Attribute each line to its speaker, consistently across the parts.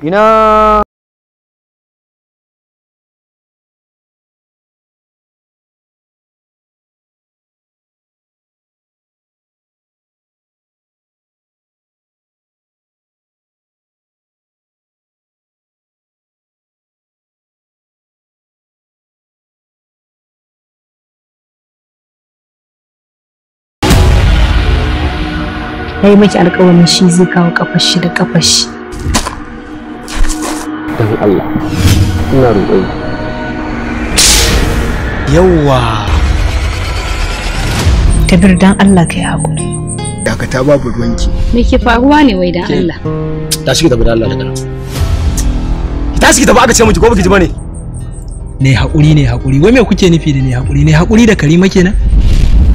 Speaker 1: ina
Speaker 2: yi miki alƙawarin shi zai kawo kafashi da kafashi.
Speaker 1: dan Allah ina roƙon
Speaker 3: Yawwa.
Speaker 2: Kabir dan Allah kai hakuri.
Speaker 3: Dakata babu ruwanki.
Speaker 4: Me ke faruwa ne wai dan Allah?
Speaker 1: tashi ki tafi da Allah daga nan tashi ki tafi aka ce miki ko baki ji bane
Speaker 3: Ne haƙuri. Wai me kuke nufi da ne haƙuri? Ne haƙuri da Karima kenan?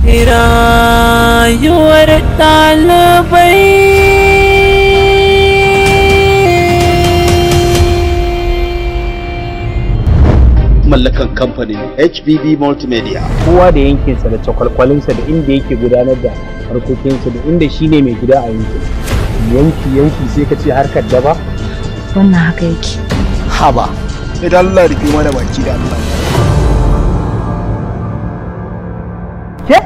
Speaker 5: Rayuwar Dalibai.
Speaker 6: Mallakan kamfanin HBB Multimedia.
Speaker 1: kowa da yankinsa da cakwalkwalinsa da inda yake gudanar da harkokinsa da inda shine mai gida a yanki sai ka ce harkar daba
Speaker 2: Wannan haka yake.
Speaker 3: Haba. Idan Allah rufe mana baki da Allah.
Speaker 2: Ke?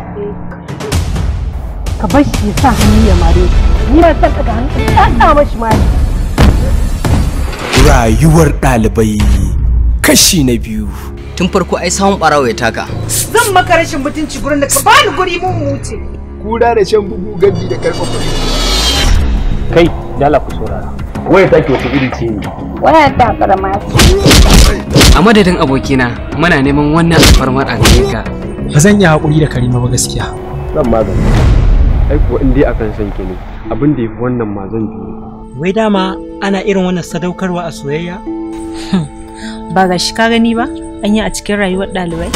Speaker 2: Ka bar shi sa hannu ya mare. Ni ba san daga hannu ta sa mashi mare.
Speaker 7: Rayuwar ɗalibai kashi na 2.
Speaker 8: Tun farko ai sawun barawo ya taka.
Speaker 5: Zan maka rashin mutunci gurin da ka bani guri mun wuce.
Speaker 3: Kura da shan bugu gandi da karɓar kuɗi.
Speaker 1: kai dala ku saurara waya take wata iri ce ne
Speaker 4: Waya ta karama
Speaker 8: A madadin abokina muna neman wannan alfarmar a gare ka.
Speaker 3: Ba zan iya haƙuri da Karima ba gaskiya.
Speaker 1: zan magani ai kuwa in dai akan san ki ne abin da yafi wannan ma zan jure
Speaker 9: Wai dama ana irin wannan sadaukarwa a soyayya?
Speaker 2: Ba ga shi ka gani ba? An yi a cikin rayuwar ɗalibai.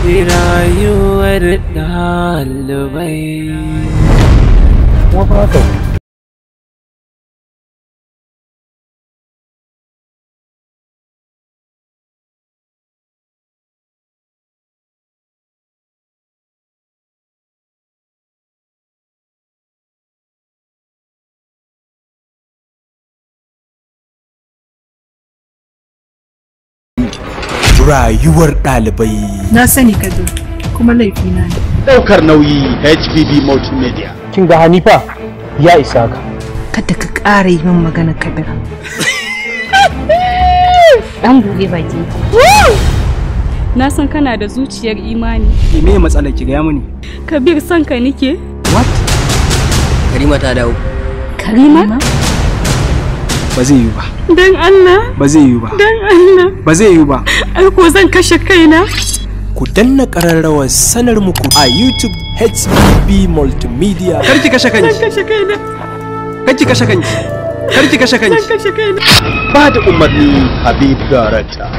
Speaker 5: Rayuwar Dalibai.
Speaker 1: kuma fa haka
Speaker 7: Rayuwar ɗalibai.
Speaker 2: Na sani Kabir, kuma laifina ne.
Speaker 6: Daukar nauyi HBB Multimedia.
Speaker 1: kin ga Hanifa ya isa ka
Speaker 2: Kada ka ƙara yi min magana Kabir.
Speaker 4: dan buɗe baki. Na san kana da zuciyar imani.
Speaker 3: Me matsalar ki ga mini?
Speaker 4: Kabir son ka nike.
Speaker 8: Karima ta dawo.
Speaker 4: Karima?
Speaker 3: Ba zai yi ba.
Speaker 4: Dan Allah.
Speaker 3: Ba zai yi ba.
Speaker 4: Dan Allah.
Speaker 3: Ba zai yi ba.
Speaker 4: Ai ko zan kashe kaina.
Speaker 7: Ku danna ƙararrawar sanar muku a YouTube HBB Multimedia.
Speaker 3: Kar ki kashe kanki.
Speaker 4: Zan kashe kaina.
Speaker 3: Kar ki kashe kanki. Kar ki kashe kanki.
Speaker 4: Zan kashe kaina.
Speaker 6: Ba da umarni Habib Director.